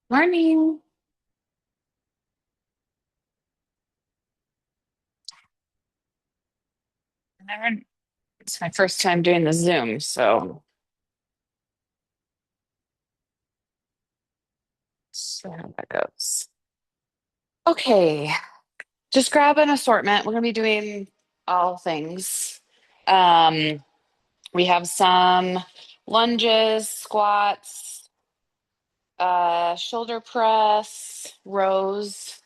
Morning. Never, it's my first time doing the Zoom, so how that goes. Okay, just grab an assortment. We're gonna be doing all things. Um, we have some lunges, squats, shoulder press, rows.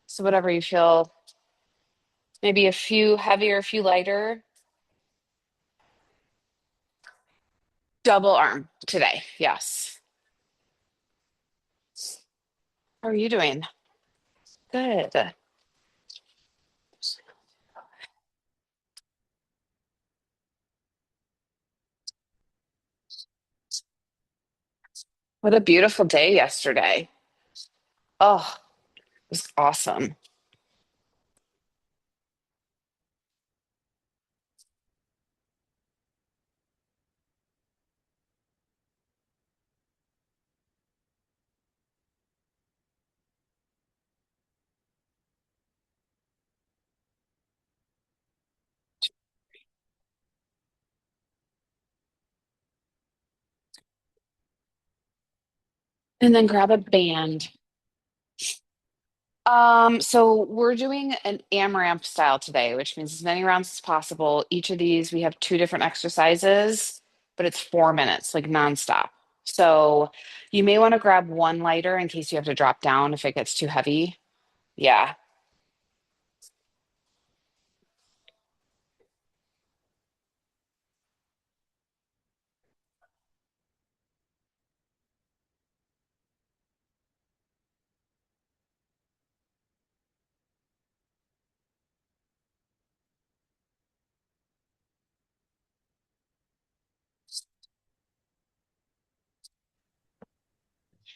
So whatever you feel, maybe a few heavier, a few lighter. Double arm today. Yes. How are you doing? Good. What a beautiful day yesterday. Oh, it was awesome. And then grab a band. So we're doing an AMRAP style today, which means as many rounds as possible. Each of these, we have two different exercises, but it's 4 minutes, like nonstop. So you may want to grab one lighter in case you have to drop down if it gets too heavy. Yeah.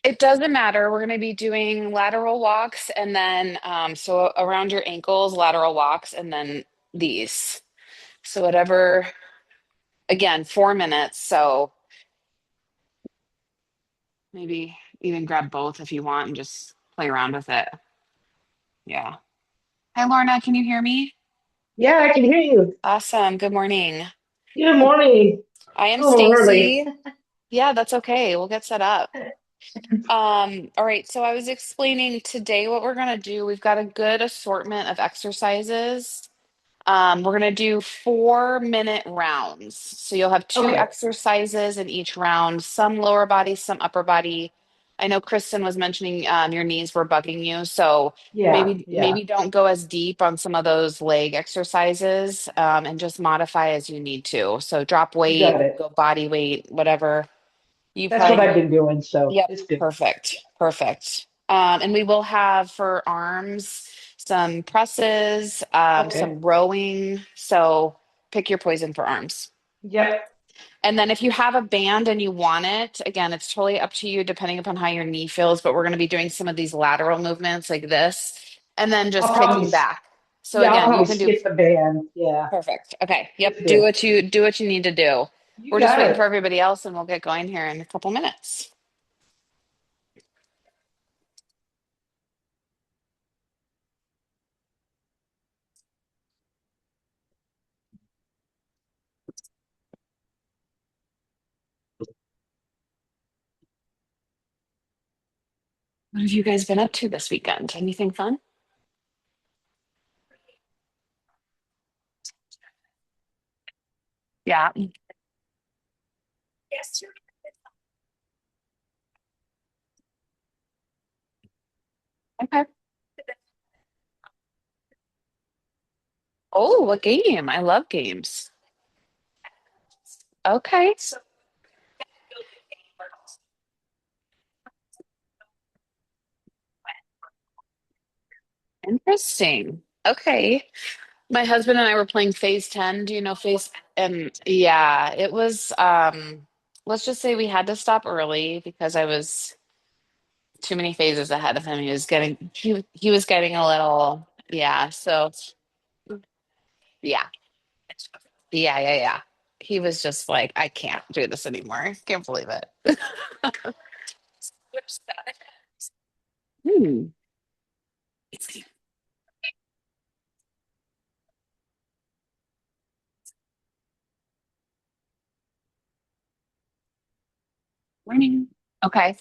It doesn't matter. We're going to be doing lateral walks and then, so around your ankles, lateral walks, and then these. So whatever, again, 4 minutes. So maybe even grab both if you want and just play around with it. Yeah. Hi, Lorna. Can you hear me? Yeah, I can hear you. Awesome. Good morning. Good morning. I am Oh, early. Stacy. Yeah, that's okay. We'll get set up. All right. So I was explaining today what we're going to do. We've got a good assortment of exercises. We're going to do 4 minute rounds. So you'll have two Okay. exercises in each round, some lower body, some upper body. I know Kristen was mentioning your knees were bugging you. So Yeah, maybe yeah. don't go as deep on some of those leg exercises and just modify as you need to. So drop You weight, got it. go body weight, whatever you That's what find. I've been doing, so Yep, it's good. perfect, perfect. And we will have for arms some presses, Okay. some rowing. So pick your poison for arms. Yep. And then if you have a band and you want it, again, it's totally up to you depending upon how your knee feels. But we're going to be doing some of these lateral movements like this, and then I'll just probably, kicking back. So yeah, I'll again, you probably can do skip the band. Yeah, perfect. Okay, yep. it's Do good. what you need to do. You We're just got waiting for it. everybody else, and we'll get going here in a couple minutes. What have you guys been up to this weekend? Anything fun? Yeah. Okay. Oh, what game? I love games. Okay. Interesting. Okay. My husband and I were playing Phase 10. Do you know Phase? And yeah, it was let's just say we had to stop early because I was too many phases ahead of him. He was getting a little yeah, so yeah. Yeah. He was just like, I can't do this anymore. Can't believe it. Hmm. Morning. Okay.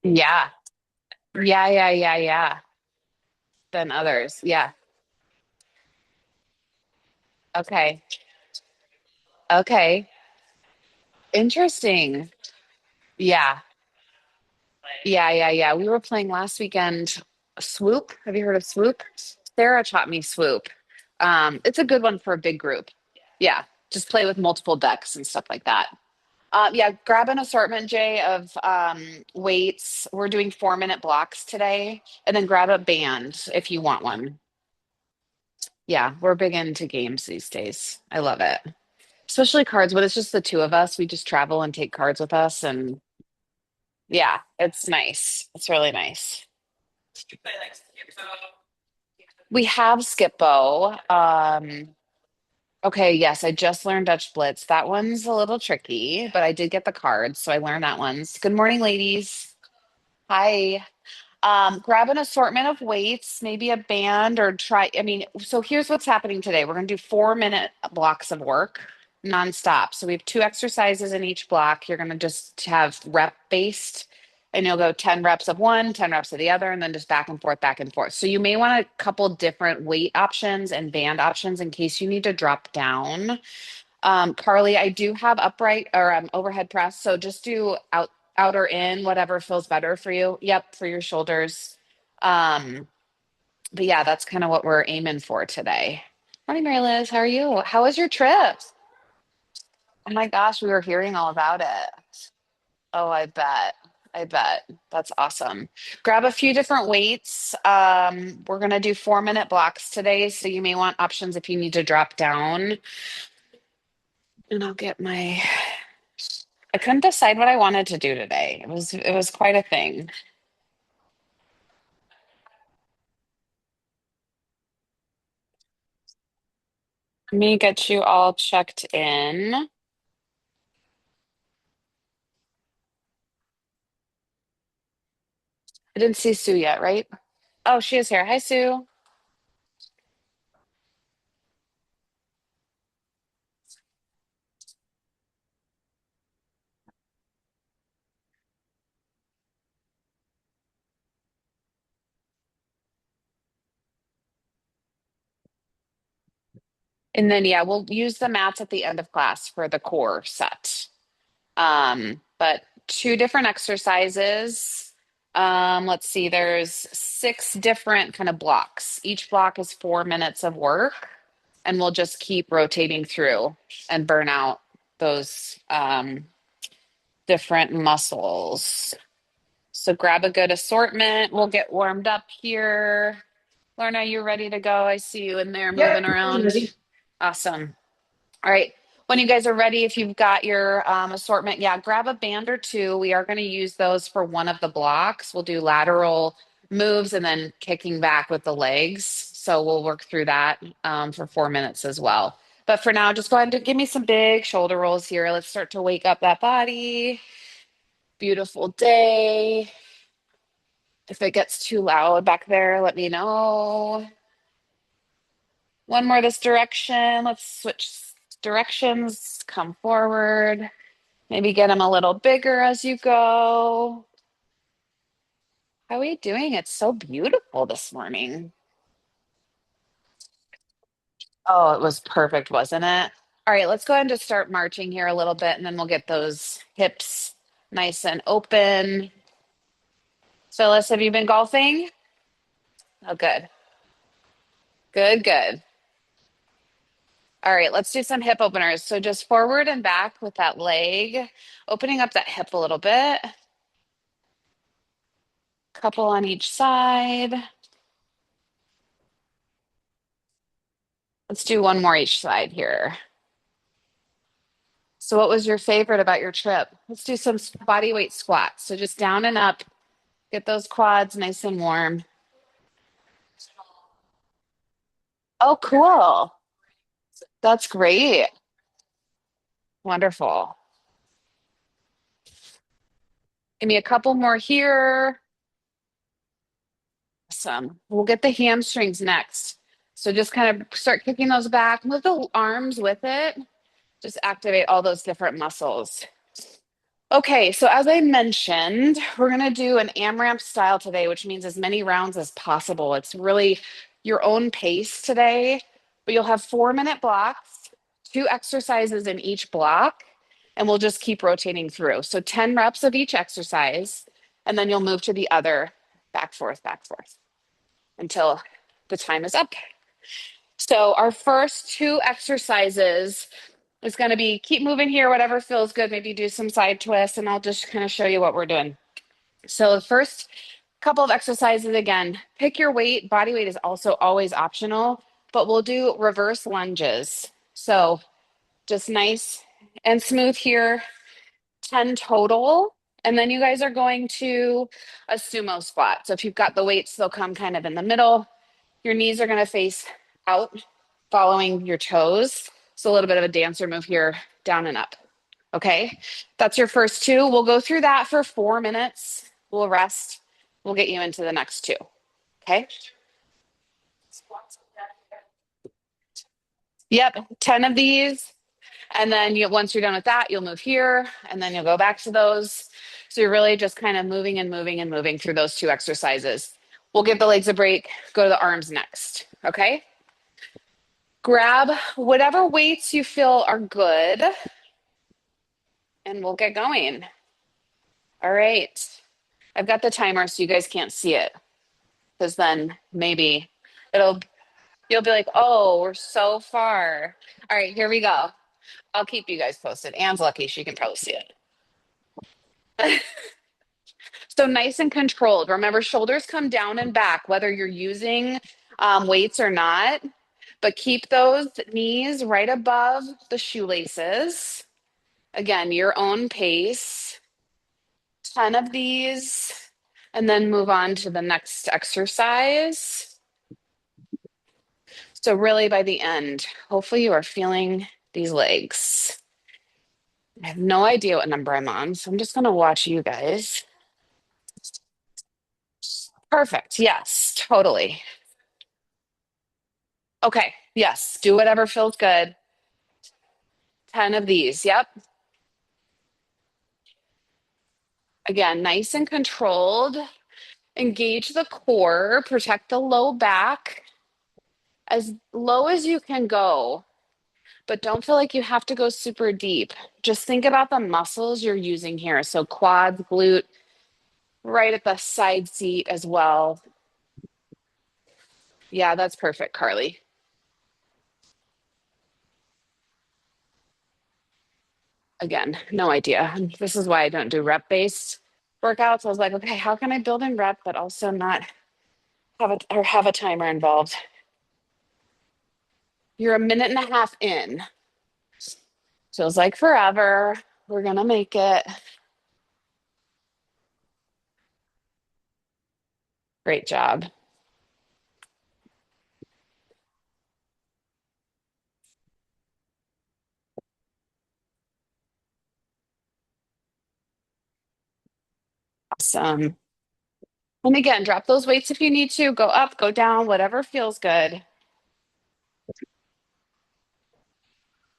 Yeah. Yeah. Than others. Yeah. Okay. Okay. Interesting. Yeah. Yeah. We were playing last weekend Swoop. Have you heard of Swoop? Sarah taught me Swoop. It's a good one for a big group. Yeah. Just play with multiple decks and stuff like that. Yeah, grab an assortment, Jay, of weights. We're doing 4-minute blocks today, and then grab a band if you want one. Yeah, we're big into games these days. I love it. Especially cards, when it's just the two of us, we just travel and take cards with us. And yeah, it's nice. It's really nice. We have Skippo. Okay, yes, I just learned Dutch Blitz. That one's a little tricky, but I did get the cards, so I learned that one's. Good morning, ladies. Hi. Grab an assortment of weights, maybe a band or try. I mean, so here's what's happening today. We're going to do 4-minute blocks of work nonstop. So we have two exercises in each block. You're going to just have rep based, and you'll go 10 reps of one, 10 reps of the other, and then just back and forth, back and forth. So you may want a couple different weight options and band options in case you need to drop down. Carly, I do have upright or overhead press, so just do out or in, whatever feels better for you. Yep, for your shoulders. Um, but yeah, that's kind of what we're aiming for today. Morning, Mary Liz. How are you? How was your trip? Oh my gosh, we were hearing all about it. Oh, I bet. I bet. That's awesome. Grab a few different weights. We're gonna do 4-minute blocks today, so you may want options if you need to drop down. And I'll get my I couldn't decide what I wanted to do today. It was quite a thing. Let me get you all checked in. I didn't see Sue yet, right? Oh, she is here. Hi, Sue. And then yeah, we'll use the mats at the end of class for the core set. But two different exercises. Let's see, there's 6 different kind of blocks. Each block is 4 minutes of work, and we'll just keep rotating through and burn out those different muscles. So grab a good assortment. We'll get warmed up here. Lorna, you ready to go? I see you in there moving Yep, I'm around. ready. Awesome. All right. When you guys are ready, if you've got your assortment, yeah, grab a band or two. We are going to use those for one of the blocks. We'll do lateral moves and then kicking back with the legs. So we'll work through that for 4 minutes as well. But for now, just go ahead and give me some big shoulder rolls here. Let's start to wake up that body. Beautiful day. If it gets too loud back there, let me know. One more this direction. Let's switch directions. Come forward. Maybe get them a little bigger as you go. How are we doing? It's so beautiful this morning. Oh, it was perfect, wasn't it? All right, let's go ahead and just start marching here a little bit, and then we'll get those hips nice and open. Phyllis, have you been golfing? Oh, good. Good. All right, let's do some hip openers. So just forward and back with that leg, opening up that hip a little bit. Couple on each side. Let's do one more each side here. So, what was your favorite about your trip? Let's do some body weight squats. So, just down and up, get those quads nice and warm. Oh, cool. That's great. Wonderful. Give me a couple more here. Awesome. We'll get the hamstrings next. So just kind of start kicking those back, move the arms with it. Just activate all those different muscles. Okay, so as I mentioned, we're going to do an AMRAP style today, which means as many rounds as possible. It's really your own pace today, but you'll have 4-minute blocks, 2 exercises in each block, and we'll just keep rotating through. So 10 reps of each exercise, and then you'll move to the other back, forth until the time is up. So our first 2 exercises is going to be keep moving here, whatever feels good. Maybe do some side twists, and I'll just kind of show you what we're doing. So the first couple of exercises, again, pick your weight. Body weight is also always optional, but we'll do reverse lunges. So just nice and smooth here, 10 total. And then you guys are going to a sumo squat. So if you've got the weights, they'll come kind of in the middle. Your knees are going to face out, following your toes. So a little bit of a dancer move here, down and up. Okay, that's your first 2. We'll go through that for 4 minutes. We'll rest. We'll get you into the next 2. Okay. Yep, 10 of these. And then once you're done with that, you'll move here and then you'll go back to those. So you're really just kind of moving and moving and moving through those 2 exercises. We'll give the legs a break, go to the arms next. Okay. Grab whatever weights you feel are good and we'll get going. All right. I've got the timer so you guys can't see it because then maybe you'll be like, oh, we're so far. All right, here we go. I'll keep you guys posted. Anne's lucky. She can probably see it. So nice and controlled. Remember, shoulders come down and back, whether you're using weights or not, but keep those knees right above the shoelaces. Again, your own pace. 10 of these, and then move on to the next exercise. So really by the end, hopefully you are feeling these legs. I have no idea what number I'm on, so I'm just going to watch you guys. Perfect. Yes, totally. Okay. Yes. Do whatever feels good. 10 of these. Yep. Again, nice and controlled. Engage the core, protect the low back as low as you can go, but don't feel like you have to go super deep. Just think about the muscles you're using here. So quads, glute, right at the side seat as well. Yeah, that's perfect, Carly. Again, no idea. This is why I don't do rep-based workouts. I was like, okay, how can I build in rep, but also not have a timer involved? You're a minute and a half in. Feels like forever. We're gonna make it. Great job. Awesome. And again, drop those weights if you need to. Go up, go down, whatever feels good.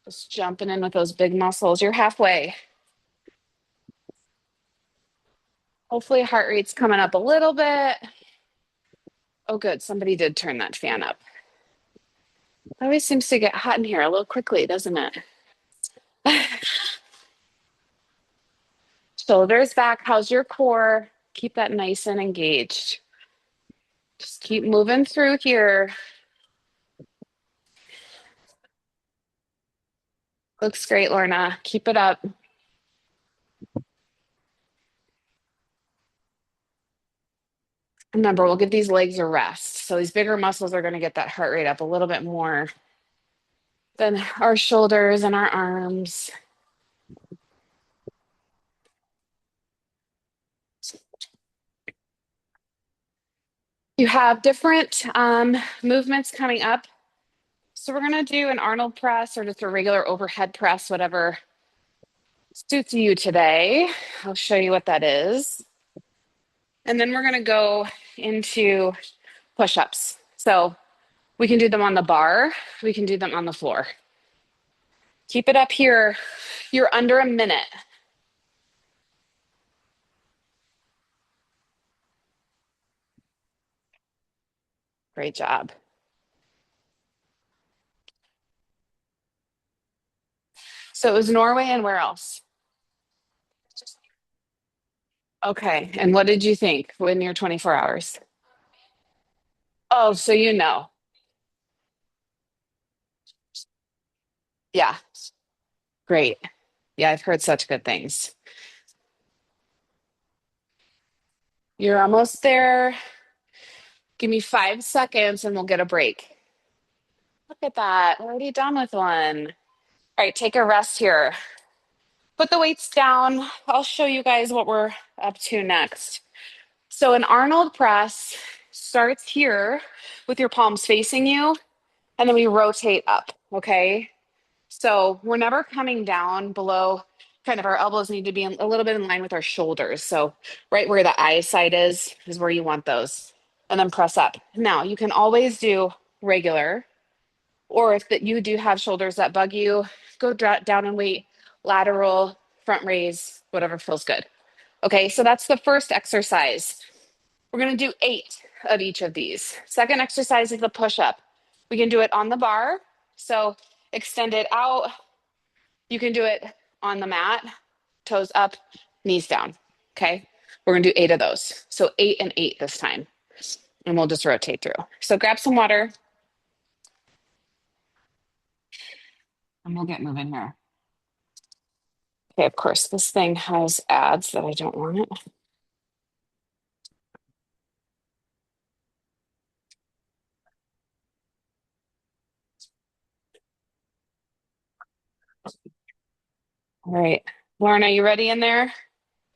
Just jumping in with those big muscles. You're halfway. Hopefully, heart rate's coming up a little bit. Oh, good. Somebody did turn that fan up. It always seems to get hot in here a little quickly, doesn't it? Shoulders back. How's your core? Keep that nice and engaged. Just keep moving through here. Looks great, Lorna. Keep it up. Remember, we'll give these legs a rest. So these bigger muscles are going to get that heart rate up a little bit more than our shoulders and our arms. You have different movements coming up. So we're going to do an Arnold press or just a regular overhead press, whatever suits you today. I'll show you what that is. And then we're going to go into push ups. So we can do them on the bar, we can do them on the floor. Keep it up here. You're under a minute. Great job. So it was Norway and where else? Okay. And what did you think when you're 24 hours? Oh, so you know. Yeah, great. Yeah, I've heard such good things. You're almost there. Give me 5 seconds and we'll get a break. Look at that. We're already done with one. All right, take a rest here. Put the weights down. I'll show you guys what we're up to next. So, an Arnold press starts here with your palms facing you, and then we rotate up. Okay. So, we're never coming down below, kind of our elbows need to be a little bit in line with our shoulders. So, right where the eyesight is where you want those. And then press up. Now, you can always do regular, or if that you do have shoulders that bug you, go down and weight, lateral, front raise, whatever feels good. Okay, so that's the first exercise. We're going to do 8 of each of these. Second exercise is the push up. We can do it on the bar. So extend it out. You can do it on the mat, toes up, knees down. Okay, we're going to do 8 of those. So 8 and 8 this time. And we'll just rotate through. So grab some water and we'll get moving here. Okay, of course, this thing has ads that I don't want it. All right. Lauren, are you ready in there?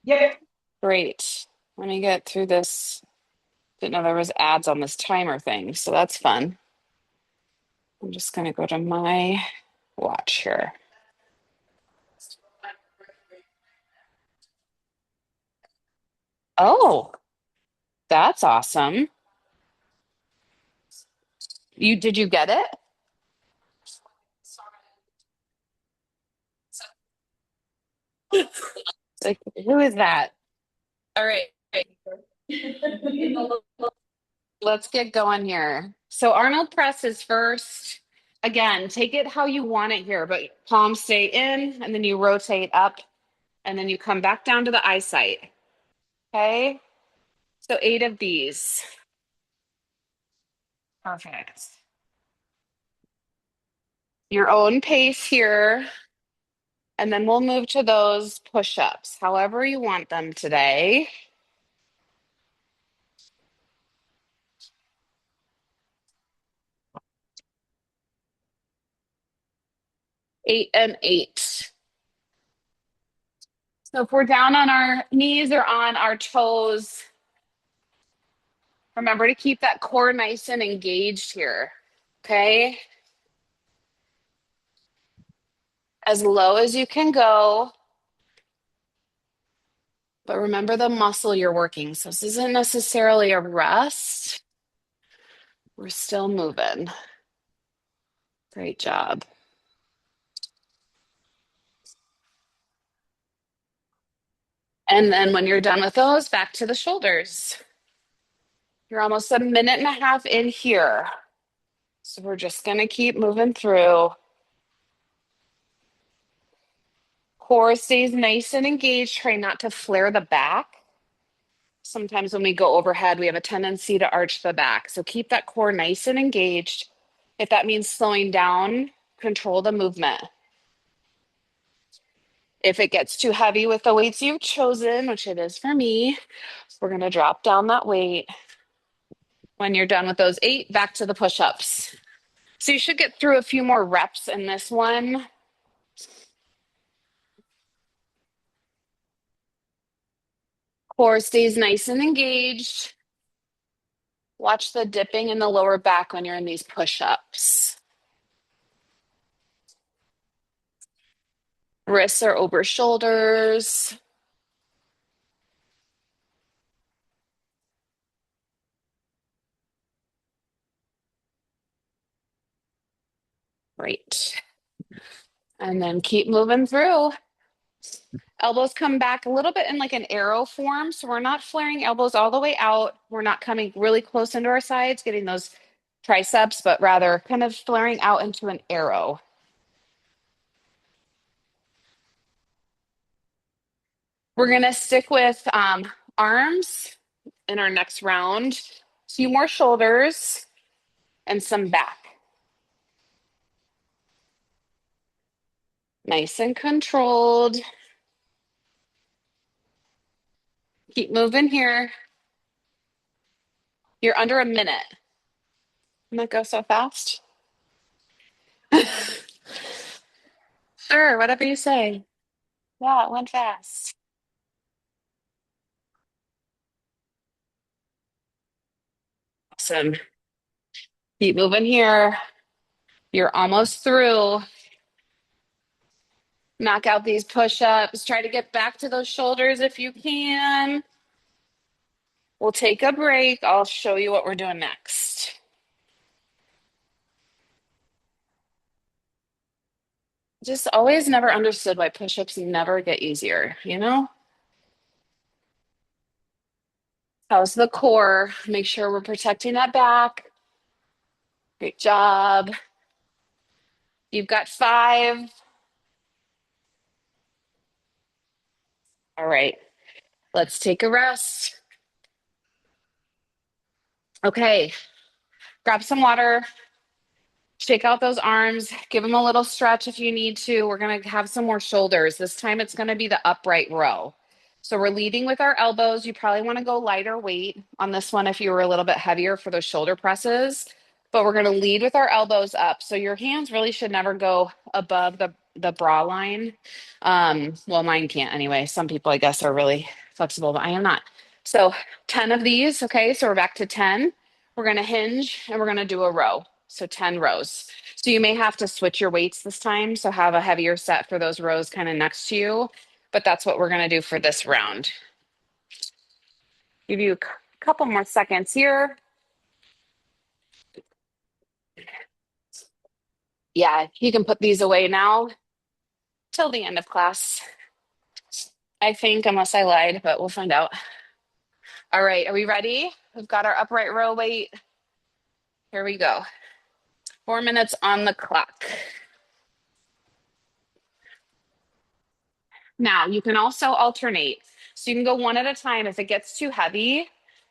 Yep. Great. Let me get through this. Didn't know there was ads on this timer thing, so that's fun. I'm just going to go to my watch here. Oh, that's awesome. Did you get it? Like, who is that? All right. Let's get going here. So Arnold press is first. Again, take it how you want it here, but palms stay in and then you rotate up and then you come back down to the eyesight. Okay. So 8 of these. Perfect. Your own pace here. And then we'll move to those push ups, however you want them today. 8 and 8. So if we're down on our knees or on our toes, remember to keep that core nice and engaged here. Okay. As low as you can go. But remember the muscle you're working. So this isn't necessarily a rest. We're still moving. Great job. And then when you're done with those, back to the shoulders. You're almost a minute and a half in here. So we're just going to keep moving through. Core stays nice and engaged. Try not to flare the back. Sometimes when we go overhead, we have a tendency to arch the back. So keep that core nice and engaged. If that means slowing down, control the movement. If it gets too heavy with the weights you've chosen, which it is for me, we're going to drop down that weight. When you're done with those 8, back to the push ups. So you should get through a few more reps in this one. Core stays nice and engaged. Watch the dipping in the lower back when you're in these push ups. Wrists are over shoulders. Great. And then keep moving through. Elbows come back a little bit in like an arrow form. So we're not flaring elbows all the way out. We're not coming really close into our sides, getting those triceps, but rather kind of flaring out into an arrow. We're going to stick with arms in our next round. A few more shoulders and some back. Nice and controlled. Keep moving here. You're under a minute. I'm gonna go so fast. Sure, whatever you say. Yeah, it went fast. Awesome. Keep moving here. You're almost through. Knock out these push-ups. Try to get back to those shoulders if you can. We'll take a break. I'll show you what we're doing next. Just always never understood why push-ups never get easier, you know? How's the core? Make sure we're protecting that back. Great job. You've got 5. All right, let's take a rest. Okay, grab some water, shake out those arms, give them a little stretch if you need to. We're going to have some more shoulders. This time it's going to be the upright row. So we're leading with our elbows. You probably want to go lighter weight on this one if you were a little bit heavier for those shoulder presses. But we're going to lead with our elbows up. So your hands really should never go above the bra line. Well, mine can't anyway. Some people, I guess, are really flexible, but I am not. So 10 of these. Okay, so we're back to 10. We're going to hinge and we're going to do a row. So 10 rows. So you may have to switch your weights this time. So have a heavier set for those rows kind of next to you. But that's what we're going to do for this round. Give you a couple more seconds here. Yeah, you can put these away now till the end of class. I think, unless I lied, but we'll find out. All right, are we ready? We've got our upright row weight. Here we go. 4 minutes on the clock. Now, you can also alternate. So you can go one at a time. If it gets too heavy,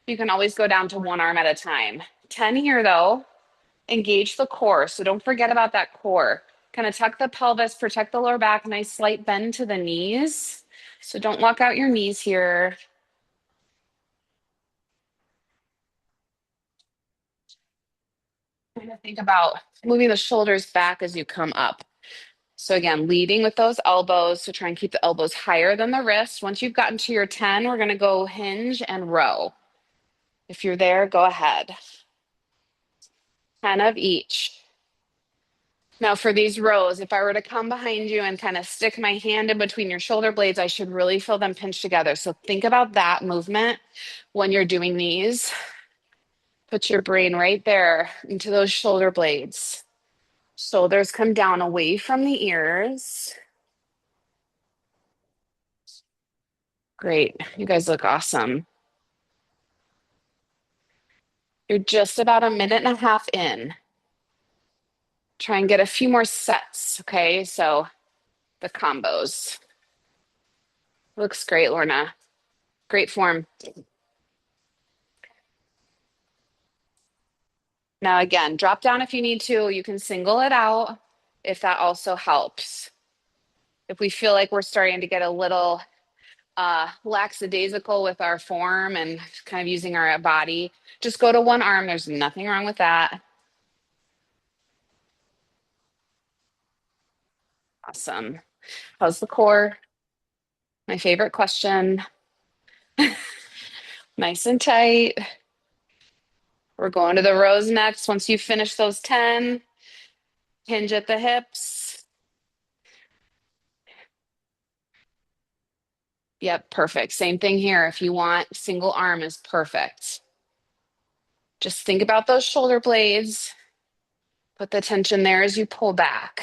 you can always go down to one arm at a time. 10 here, though. Engage the core. So don't forget about that core. Kind of tuck the pelvis, protect the lower back, nice slight bend to the knees. So don't walk out your knees here. Kind of think about moving the shoulders back as you come up. So again, leading with those elbows. So try and keep the elbows higher than the wrist. Once you've gotten to your 10, we're going to go hinge and row. If you're there, go ahead. 10 of each. Now for these rows, if I were to come behind you and kind of stick my hand in between your shoulder blades, I should really feel them pinch together. So think about that movement when you're doing these. Put your brain right there into those shoulder blades. Shoulders come down away from the ears. Great. You guys look awesome. You're just about a minute and a half in. Try and get a few more sets. Okay. So the combos. Looks great, Lorna. Great form. Now, again, drop down if you need to. You can single it out if that also helps. If we feel like we're starting to get a little lackadaisical with our form and kind of using our body, just go to one arm. There's nothing wrong with that. Awesome. How's the core? My favorite question. Nice and tight. We're going to the rows next. Once you finish those 10, hinge at the hips. Yep, perfect. Same thing here. If you want single arm is perfect. Just think about those shoulder blades. Put the tension there as you pull back.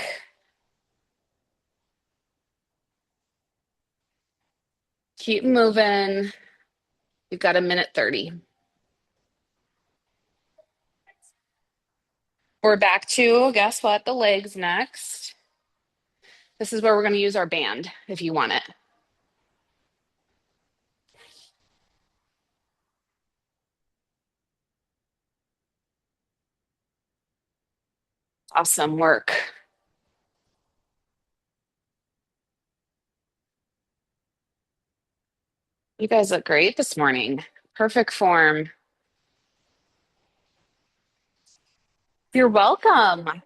Keep moving. You've got a minute 30. We're back to, guess what? The legs next. This is where we're going to use our band if you want it. Awesome work. You guys look great this morning. Perfect form. You're welcome.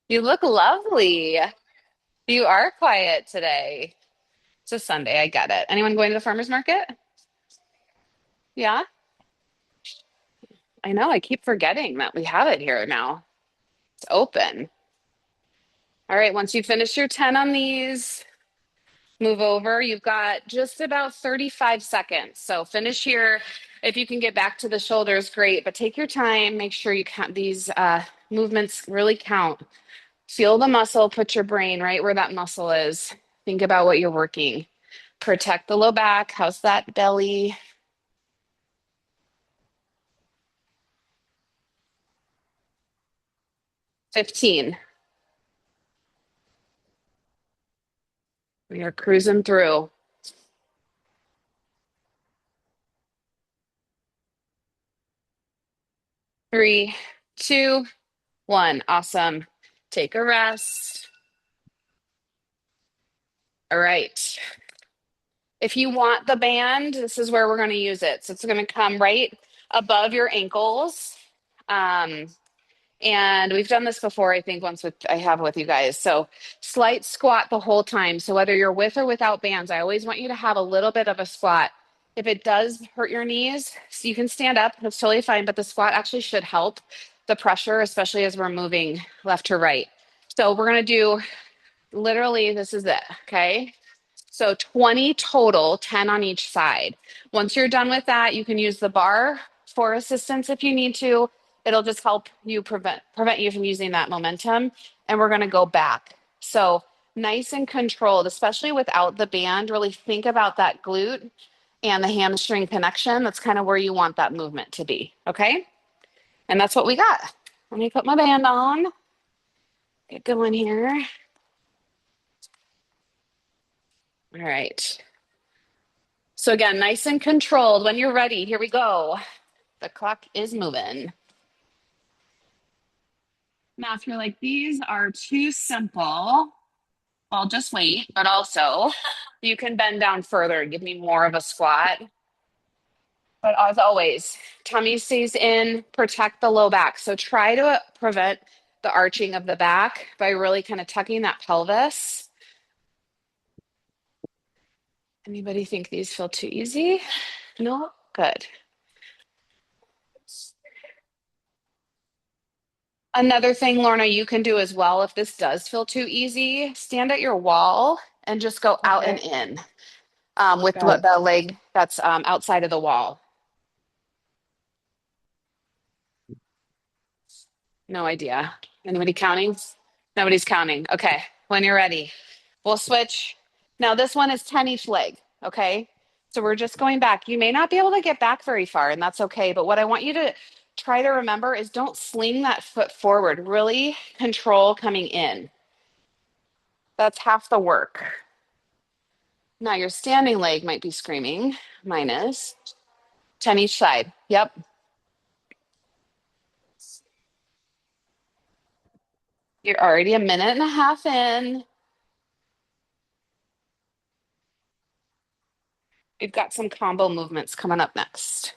You look lovely. You are quiet today. It's a Sunday. I get it. Anyone going to the farmer's market? Yeah, I know. I keep forgetting that we have it here now. It's open. All right. Once you finish your 10 on these, move over. You've got just about 35 seconds. So finish here. If you can get back to the shoulders, great. But take your time. Make sure you count these movements really count. Feel the muscle. Put your brain right where that muscle is. Think about what you're working. Protect the low back. How's that belly? 15. We are cruising through. 3, 2, 1. Awesome. Take a rest. All right. If you want the band, this is where we're going to use it. So it's going to come right above your ankles. Um, and we've done this before, I think, once with I have with you guys. So slight squat the whole time. So whether you're with or without bands, I always want you to have a little bit of a squat. If it does hurt your knees, so you can stand up, that's totally fine. But the squat actually should help the pressure, especially as we're moving left to right. So we're going to do literally, this is it. Okay. So 20 total, 10 on each side. Once you're done with that, you can use the bar for assistance if you need to. It'll just help you prevent you from using that momentum. And we're going to go back. So nice and controlled, especially without the band. Really think about that glute and the hamstring connection. That's kind of where you want that movement to be. Okay. And that's what we got. Let me put my band on. Get going here. All right. So again, nice and controlled. When you're ready, here we go. The clock is moving. Now, if you're like, these are too simple, well, just wait. But also, you can bend down further and give me more of a squat. But as always, tummy stays in, protect the low back. So try to prevent the arching of the back by really kind of tucking that pelvis. Anybody think these feel too easy? No? Good. Another thing, Lorna, you can do as well if this does feel too easy, stand at your wall and just go out and Okay. in with Got what it. the leg that's outside of the wall. No idea. Anybody counting? Nobody's counting. Okay. When you're ready, we'll switch. Now, this one is 10 each leg. Okay. So we're just going back. You may not be able to get back very far, and that's okay. But what I want you to try to remember is don't sling that foot forward. Really control coming in. That's half the work. Now your standing leg might be screaming, minus 10 each side. Yep. You're already a minute and a half in. We've got some combo movements coming up next.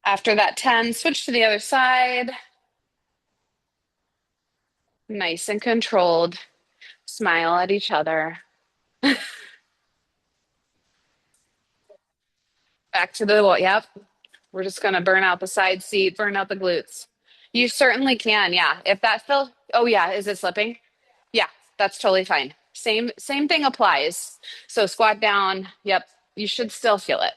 After that 10, switch to the other side. Nice and controlled. Smile at each other. Back to the wall. Yep. We're just going to burn out the side seat, burn out the glutes. You certainly can. Yeah. If that feels, oh, yeah. Is it slipping? Yeah. That's totally fine. Same thing applies. So squat down. Yep, you should still feel it.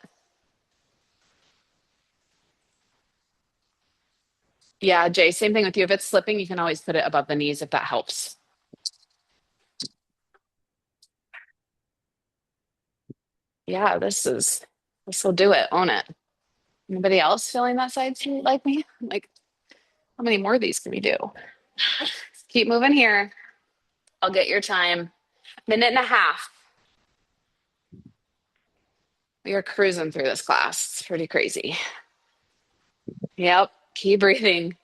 Yeah, Jay, same thing with you. If it's slipping, you can always put it above the knees if that helps. Yeah, this will do it. Own it. Anybody else feeling that side too, like me? Like, how many more of these can we do? Keep moving here. I'll get your time. Minute and a half. We are cruising through this class. It's pretty crazy. Yep. Keep breathing.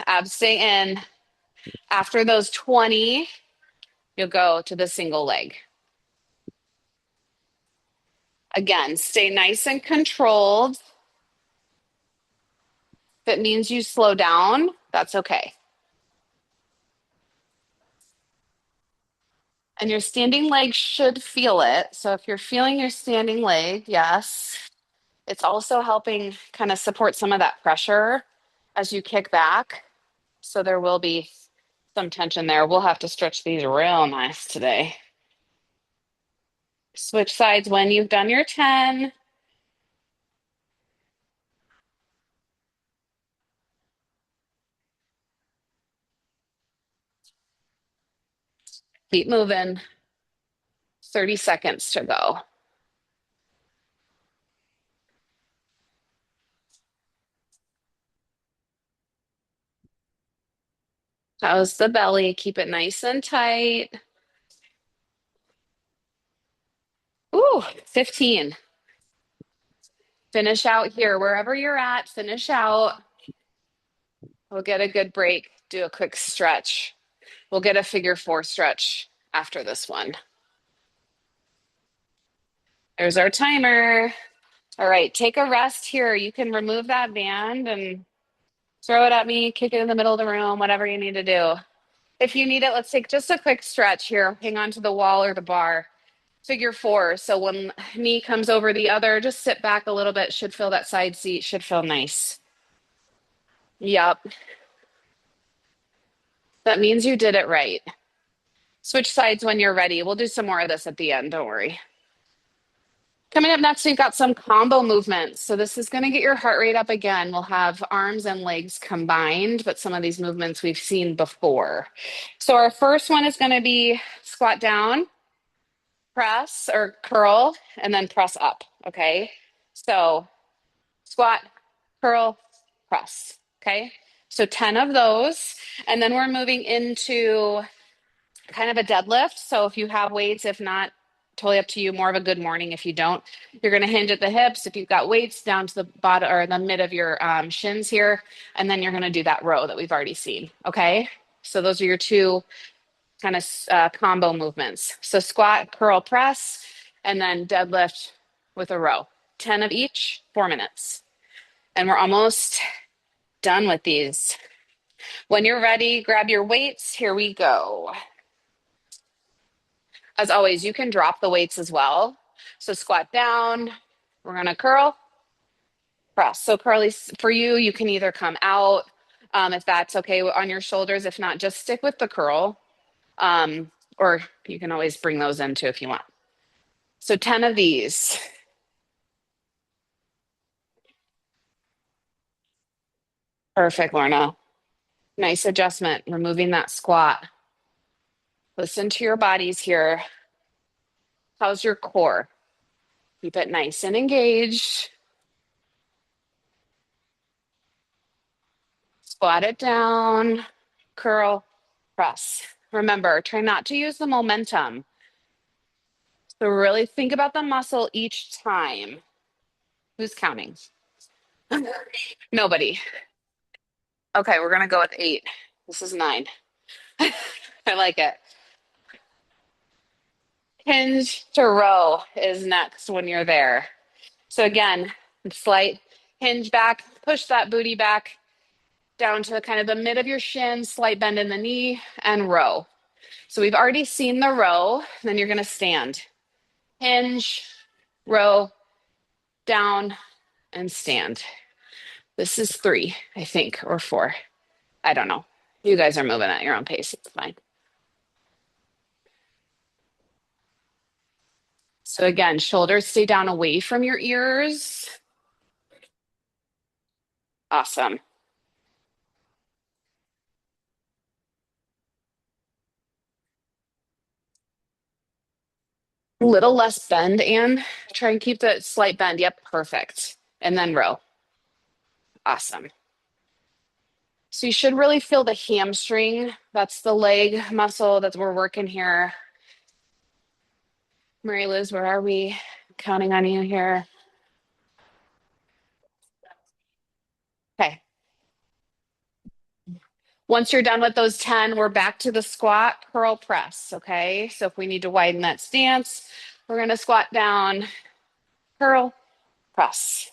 Abs stay in. After those 20, you'll go to the single leg. Again, stay nice and controlled. If it means you slow down, that's okay. And your standing leg should feel it. So if you're feeling your standing leg, yes, it's also helping kind of support some of that pressure as you kick back. So there will be some tension there. We'll have to stretch these real nice today. Switch sides when you've done your 10. Keep moving. 30 seconds to go. How's the belly? Keep it nice and tight. Ooh, 15. Finish out here. Wherever you're at, finish out. We'll get a good break. Do a quick stretch. We'll get a figure four stretch after this one. There's our timer. All right, take a rest here. You can remove that band and throw it at me, kick it in the middle of the room, whatever you need to do. If you need it, let's take just a quick stretch here. Hang on to the wall or the bar. Figure four. So when knee comes over the other, just sit back a little bit. Should feel that side seat, should feel nice. Yep. That means you did it right. Switch sides when you're ready. We'll do some more of this at the end. Don't worry. Coming up next, we've got some combo movements. So this is going to get your heart rate up again. We'll have arms and legs combined, but some of these movements we've seen before. So our first one is going to be squat down, press or curl, and then press up. Okay. So squat, curl, press. Okay. So 10 of those. And then we're moving into kind of a deadlift. So if you have weights, if not, totally up to you. More of a good morning. If you don't, you're going to hinge at the hips. If you've got weights, down to the bottom or the mid of your shins here. And then you're going to do that row that we've already seen. Okay. So those are your two kind of combo movements. So squat, curl, press, and then deadlift with a row. 10 of each, 4 minutes. And we're almost done with these. When you're ready, grab your weights. Here we go. As always, you can drop the weights as well. So squat down. We're going to curl, press. So curly for you, you can either come out if that's okay on your shoulders. If not, just stick with the curl. Or you can always bring those in too if you want. So 10 of these. Perfect, Lorna. Nice adjustment, removing that squat. Listen to your bodies here. How's your core? Keep it nice and engaged. Squat it down, curl, press. Remember, try not to use the momentum. So really think about the muscle each time. Who's counting? Nobody. Okay, we're gonna go with 8. This is 9. I like it. Hinge to row is next when you're there. So again, slight hinge back, push that booty back down to kind of the mid of your shin, slight bend in the knee, and row. So we've already seen the row. Then you're going to stand. Hinge, row, down, and stand. This is 3, I think, or 4. I don't know. You guys are moving at your own pace. It's fine. So again, shoulders stay down away from your ears. Awesome. Little less bend, and try and keep the slight bend. Yep, perfect. And then row. Awesome. So you should really feel the hamstring. That's the leg muscle that we're working here. Mary Liz, where are we? Counting on you here. Okay. Once you're done with those 10, we're back to the squat curl press. Okay. So if we need to widen that stance, we're going to squat down, curl, press.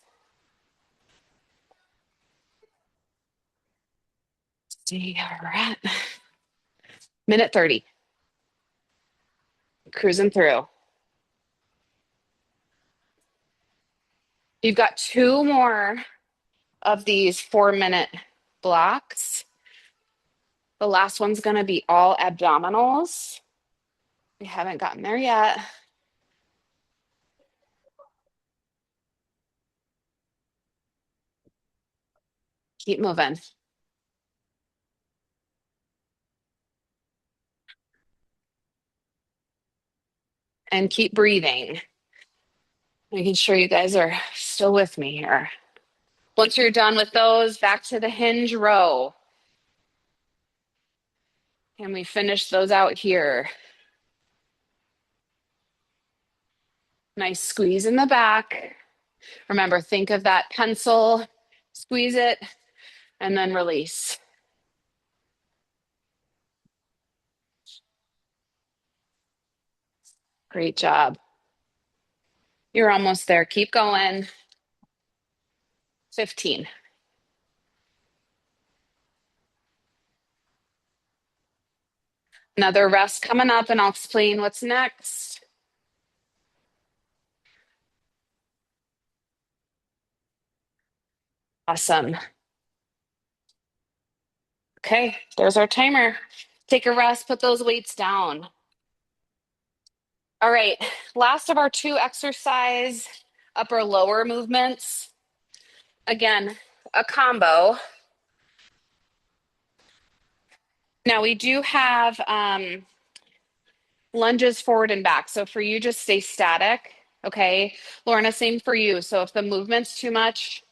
See where we're at. Minute 30. Cruising through. You've got two more of these 4-minute blocks. The last one's going to be all abdominals. We haven't gotten there yet. Keep moving. And keep breathing. Making sure you guys are still with me here. Once you're done with those, back to the hinge row. And we finish those out here. Nice squeeze in the back. Remember, think of that pencil, squeeze it, and then release. Great job. You're almost there. Keep going. 15. Another rest coming up, and I'll explain what's next. Awesome. Okay, there's our timer. Take a rest, put those weights down. All right, last of our two exercise upper lower movements. Again, a combo. Now we do have lunges forward and back. So for you, just stay static. Okay, Lorna, same for you. So if the movement's too much,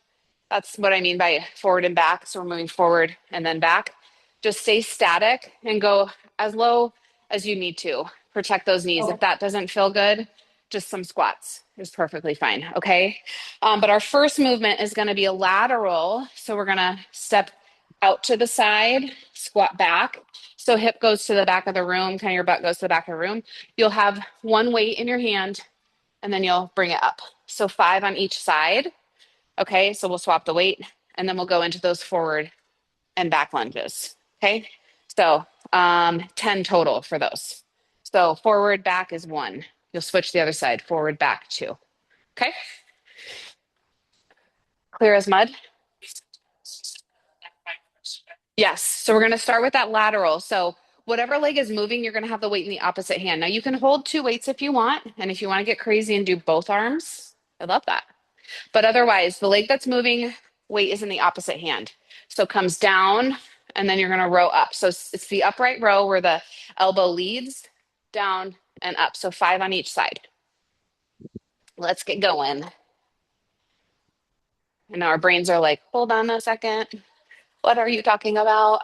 that's what I mean by forward and back. So we're moving forward and then back. Just stay static and go as low as you need to. Protect those knees. If that doesn't feel good, just some squats is perfectly fine. Okay. But our first movement is going to be a lateral. So we're going to step out to the side, squat back. So hip goes to the back of the room, kind of your butt goes to the back of the room. You'll have one weight in your hand and then you'll bring it up. So 5 on each side. Okay, so we'll swap the weight and then we'll go into those forward and back lunges. Okay, so 10 total for those. So forward, back is 1. You'll switch the other side, forward, back 2. Okay, clear as mud? Yes, so we're gonna start with that lateral. So whatever leg is moving, you're gonna have the weight in the opposite hand. Now you can hold 2 weights if you want, and if you wanna get crazy and do both arms, I love that. But otherwise, the leg that's moving, weight is in the opposite hand. So it comes down and then you're going to row up. So it's the upright row where the elbow leads down and up. So 5 on each side. Let's get going. And our brains are like, hold on a second. What are you talking about?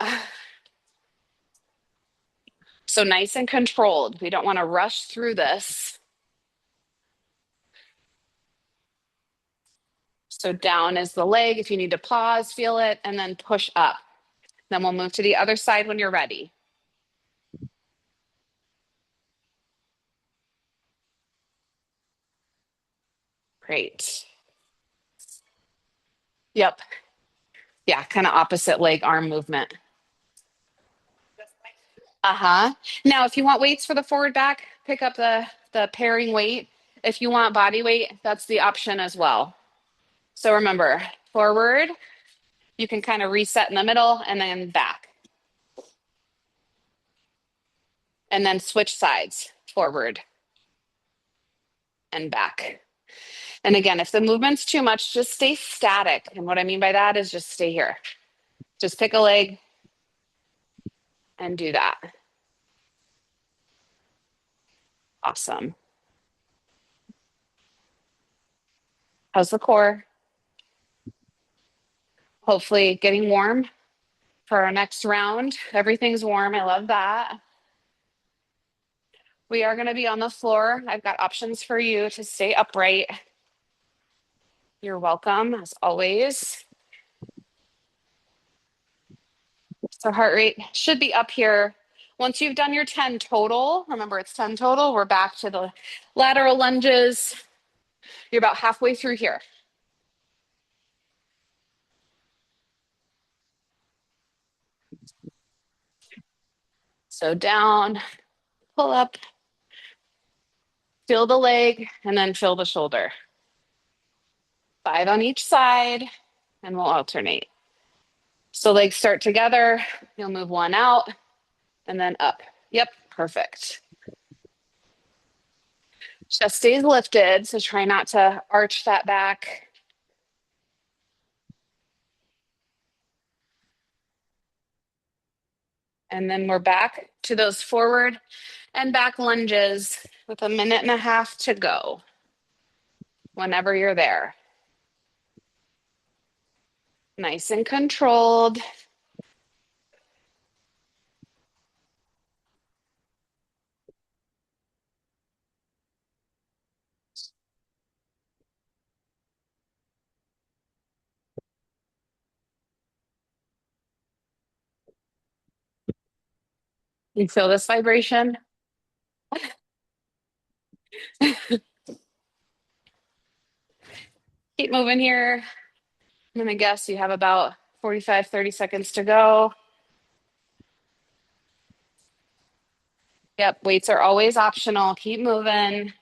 So nice and controlled. We don't want to rush through this. So down is the leg. If you need to pause, feel it, and then push up. Then we'll move to the other side when you're ready. Great. Yep. Yeah, kind of opposite leg arm movement. Uh-huh. Now, if you want weights for the forward back, pick up the pairing weight. If you want body weight, that's the option as well. So remember, forward, you can kind of reset in the middle and then back. And then switch sides, forward, and back. And again, if the movement's too much, just stay static. And what I mean by that is just stay here. Just pick a leg and do that. Awesome. How's the core? Hopefully getting warm for our next round. Everything's warm. I love that. We are going to be on the floor. I've got options for you to stay upright. You're welcome, as always. So heart rate should be up here. Once you've done your 10 total, remember it's 10 total, we're back to the lateral lunges. You're about halfway through here. So down, pull up, feel the leg, and then feel the shoulder. 5 on each side, and we'll alternate. So legs start together, you'll move one out, and then up. Yep, perfect. Chest stays lifted, so try not to arch that back. And then we're back to those forward and back lunges with a minute and a half to go whenever you're there. Nice and controlled. You feel this vibration? Keep moving here. I'm gonna guess you have about 45, 30 seconds to go. Yep, weights are always optional. Keep moving.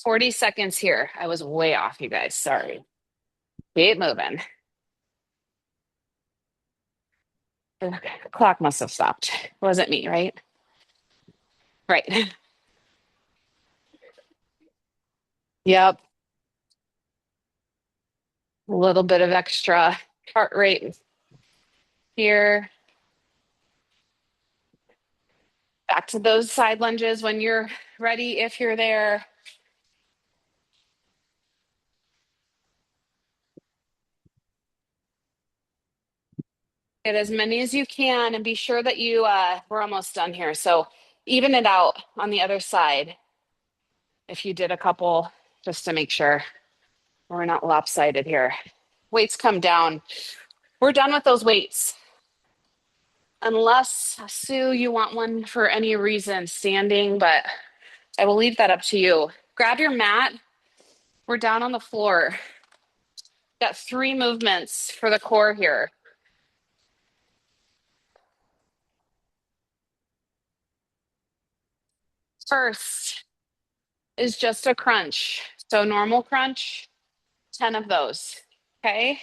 40 seconds here. I was way off, you guys. Sorry. Keep moving. The clock must have stopped. It wasn't me, right? Right. Yep. A little bit of extra heart rate here. Back to those side lunges when you're ready, if you're there. Get as many as you can and be sure that we're almost done here. So even it out on the other side if you did a couple, just to make sure we're not lopsided here. Weights come down. We're done with those weights. Unless, Sue, you want one for any reason, standing, but I will leave that up to you. Grab your mat. We're down on the floor. Got 3 movements for the core here. First is just a crunch. So normal crunch, 10 of those. Okay.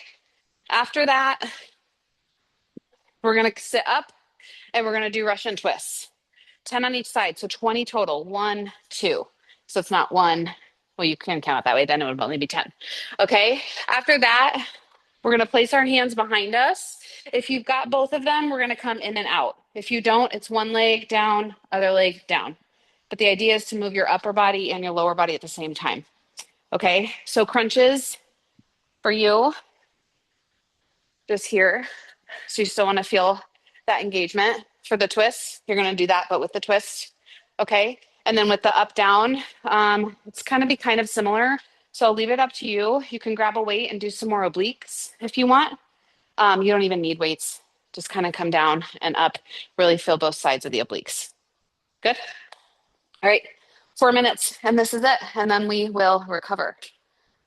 After that, we're going to sit up and we're going to do Russian twists. 10 on each side. So 20 total. 1, 2. So it's not 1. Well, you can count it that way. Then it would only be 10. Okay. After that, we're going to place our hands behind us. If you've got both of them, we're going to come in and out. If you don't, it's one leg down, other leg down. But the idea is to move your upper body and your lower body at the same time. Okay. So crunches for you, just here. So you still want to feel that engagement. For the twist, you're going to do that, but with the twist. Okay. And then with the up down, it's going to be kind of similar. So I'll leave it up to you. You can grab a weight and do some more obliques if you want. You don't even need weights. Just kind of come down and up. Really feel both sides of the obliques. Good. All right. 4 minutes, and this is it. And then we will recover.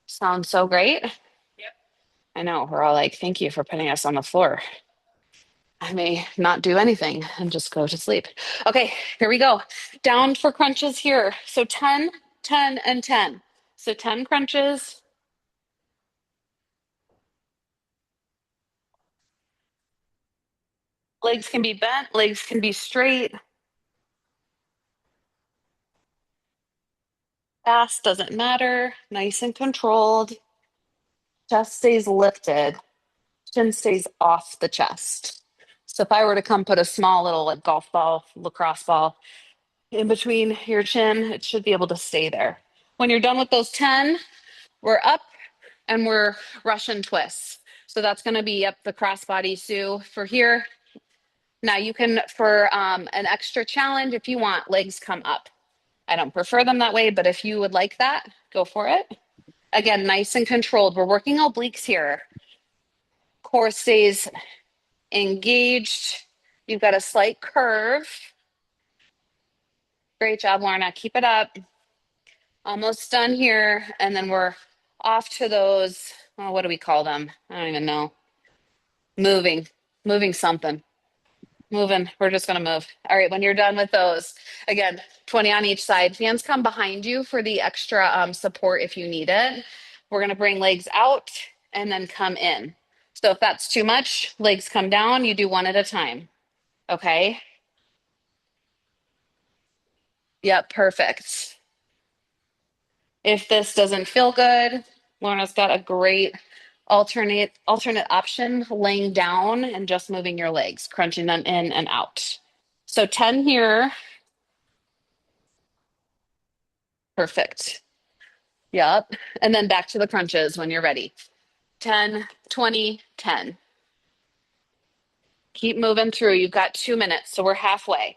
Sounds so great. I know. We're all like, thank you for putting us on the floor. I may not do anything and just go to sleep. Okay, here we go. Down for crunches here. So 10, 10, and 10. So 10 crunches. Legs can be bent, legs can be straight. Fast doesn't matter. Nice and controlled. Chest stays lifted. Chin stays off the chest. So if I were to come put a small little like golf ball, lacrosse ball in between your chin, it should be able to stay there. When you're done with those 10, we're up and we're Russian twists. So that's going to be up the crossbody Sue for here. Now you can, for an extra challenge, if you want, legs come up. I don't prefer them that way, but if you would like that, go for it. Again, nice and controlled. We're working obliques here. Core stays engaged. You've got a slight curve. Great job, Lorna. Keep it up. Almost done here. And then we're off to those, oh, what do we call them? I don't even know. Moving, moving something. Moving. We're just going to move. All right. When you're done with those, again, 20 on each side. Hands come behind you for the extra support if you need it. We're going to bring legs out and then come in. So if that's too much, legs come down. You do one at a time. Okay. Yep. Perfect. If this doesn't feel good, Lorna's got a great alternate option, laying down and just moving your legs, crunching them in and out. So 10 here. Perfect. Yep. And then back to the crunches when you're ready. 10, 20, 10. Keep moving through. You've got 2 minutes, so we're halfway.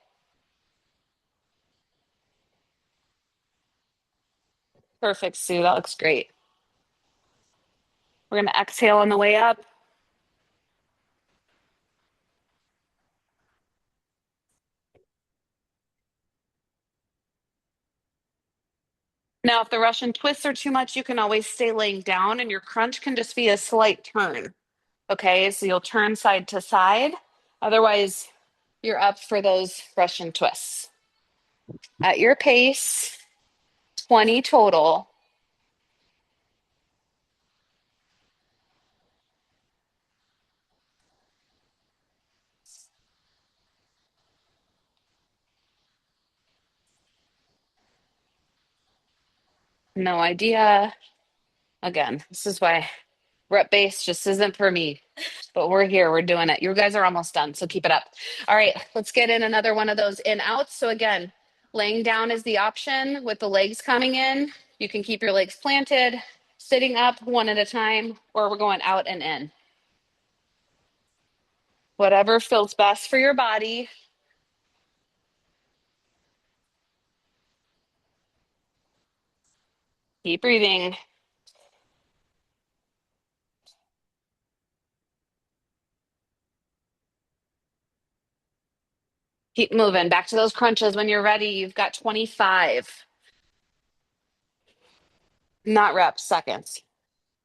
Perfect, Sue. That looks great. We're going to exhale on the way up. Now, if the Russian twists are too much, you can always stay laying down, and your crunch can just be a slight turn. Okay, so you'll turn side to side. Otherwise, you're up for those Russian twists. At your pace, 20 total. No idea. Again, this is why rep base just isn't for me, but we're here, we're doing it. You guys are almost done, so keep it up. All right, let's get in another one of those in outs. So again, laying down is the option with the legs coming in. You can keep your legs planted, sitting up one at a time, or we're going out and in. Whatever feels best for your body. Keep breathing. Keep moving. Back to those crunches when you're ready. You've got 25. Not reps, seconds.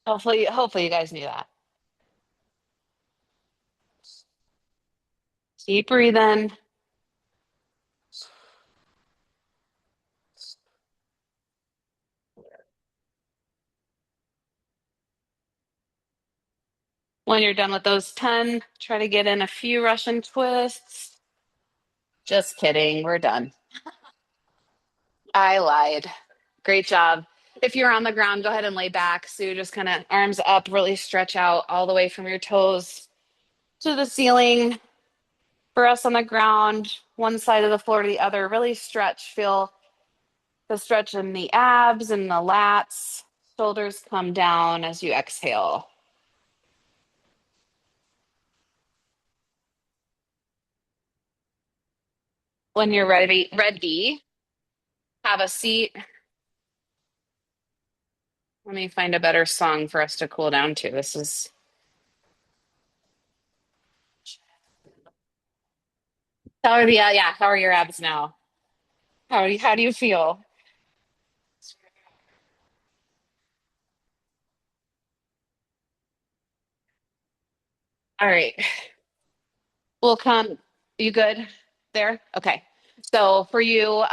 Hopefully you guys knew that. Keep breathing. When you're done with those 10, try to get in a few Russian twists. Just kidding. We're done. I lied. Great job. If you're on the ground, go ahead and lay back. So you just kind of arms up, really stretch out all the way from your toes to the ceiling. For us on the ground, one side of the floor to the other, really stretch. Feel the stretch in the abs and the lats. Shoulders come down as you exhale. When you're ready, have a seat. Let me find a better song for us to cool down to. This is how are the yeah, how are your abs now? How do you feel? All right. We'll come. You good there? Okay. So for you,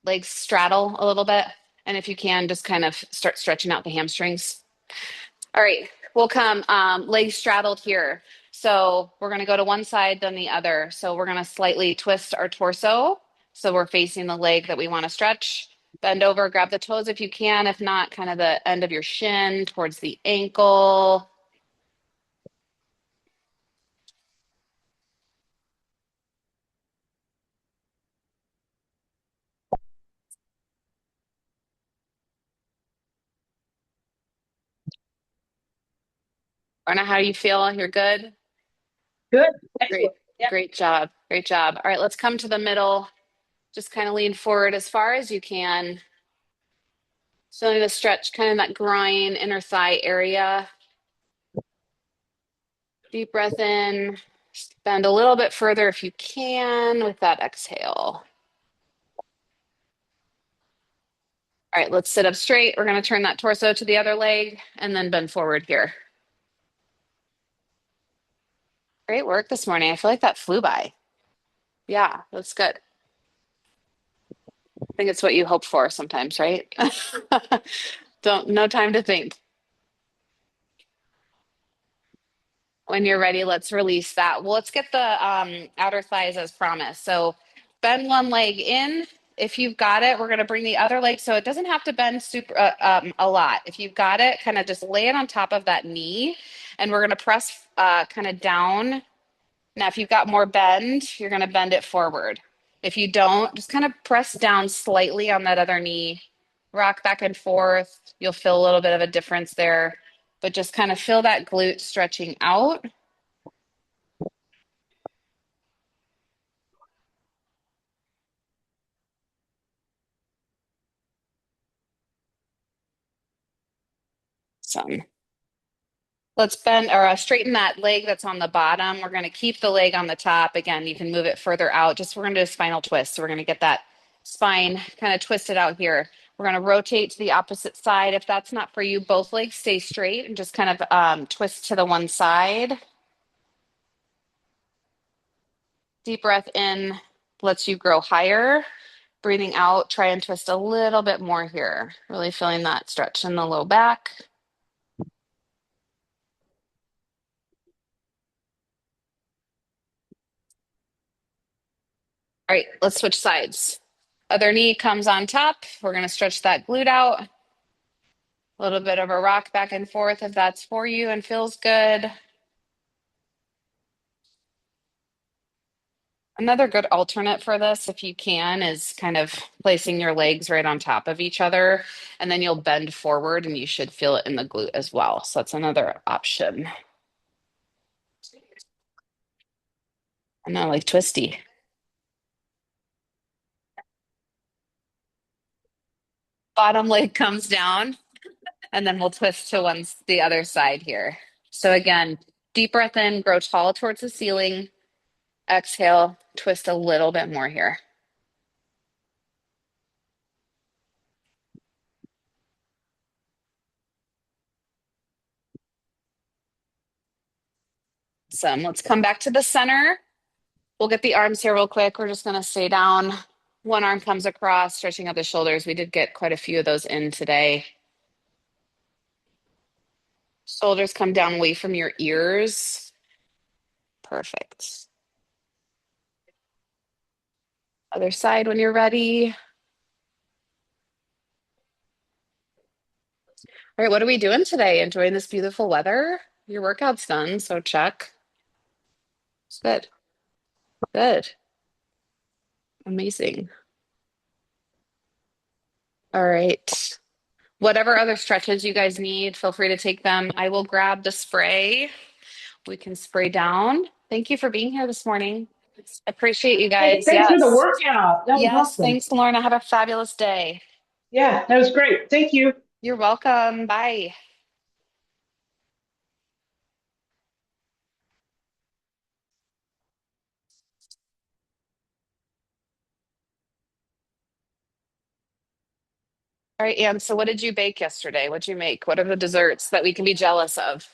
legs straddle a little bit. And if you can, just kind of start stretching out the hamstrings. All right. We'll come legs straddled here. So we're going to go to one side, then the other. So we're going to slightly twist our torso. So we're facing the leg that we want to stretch. Bend over, grab the toes if you can. If not, kind of the end of your shin towards the ankle. Lorna, how do you feel? You're good? Good. Great. Excellent. Yeah. Great job. Great job. All right, let's come to the middle. Just kind of lean forward as far as you can. Feeling the stretch kind of that groin, inner thigh area. Deep breath in. Bend a little bit further if you can with that exhale. All right, let's sit up straight. We're going to turn that torso to the other leg and then bend forward here. Great work this morning. I feel like that flew by. Yeah, that's good. I think it's what you hope for sometimes, right? Don't, no time to think. When you're ready, let's release that. Well, let's get the outer thighs as promised. So bend one leg in. If you've got it, we're going to bring the other leg. So it doesn't have to bend super a lot. If you've got it, kind of just lay it on top of that knee, and we're going to press kind of down. Now, if you've got more bend, you're going to bend it forward. If you don't, just kind of press down slightly on that other knee, rock back and forth. You'll feel a little bit of a difference there, but just kind of feel that glute stretching out. Some. Let's bend or straighten that leg that's on the bottom. We're going to keep the leg on the top. Again, you can move it further out. Just we're going to do a spinal twist. So we're going to get that spine kind of twisted out here. We're going to rotate to the opposite side. If that's not for you, both legs stay straight and just kind of twist to the one side. Deep breath in lets you grow higher. Breathing out, try and twist a little bit more here. Really feeling that stretch in the low back. All right, let's switch sides. Other knee comes on top. We're going to stretch that glute out. A little bit of a rock back and forth if that's for you and feels good. Another good alternate for this, if you can, is kind of placing your legs right on top of each other, and then you'll bend forward and you should feel it in the glute as well. So that's another option. I know, like twisty. Bottom leg comes down, and then we'll twist to the other side here. So again, deep breath in, grow tall towards the ceiling. Exhale, twist a little bit more here. Let's come back to the center. We'll get the arms here real quick. We're just going to stay down. One arm comes across, stretching out the shoulders. We did get quite a few of those in today. Shoulders come down away from your ears. Perfect. Other side when you're ready. All right, what are we doing today? Enjoying this beautiful weather? Your workout's done, so check. It's good. Good. Amazing. All right. Whatever other stretches you guys need, feel free to take them. I will grab the spray. We can spray down. Thank you for being here this morning. Appreciate you Hey, guys. thanks for the Yes. workout. That was Yes. awesome. Thanks, Lorna. Have a fabulous day. Yeah, that was great. Thank you. You're welcome. Bye. All right, Anne. So, what did you bake yesterday? What'd you make? What are the desserts that we can be jealous of?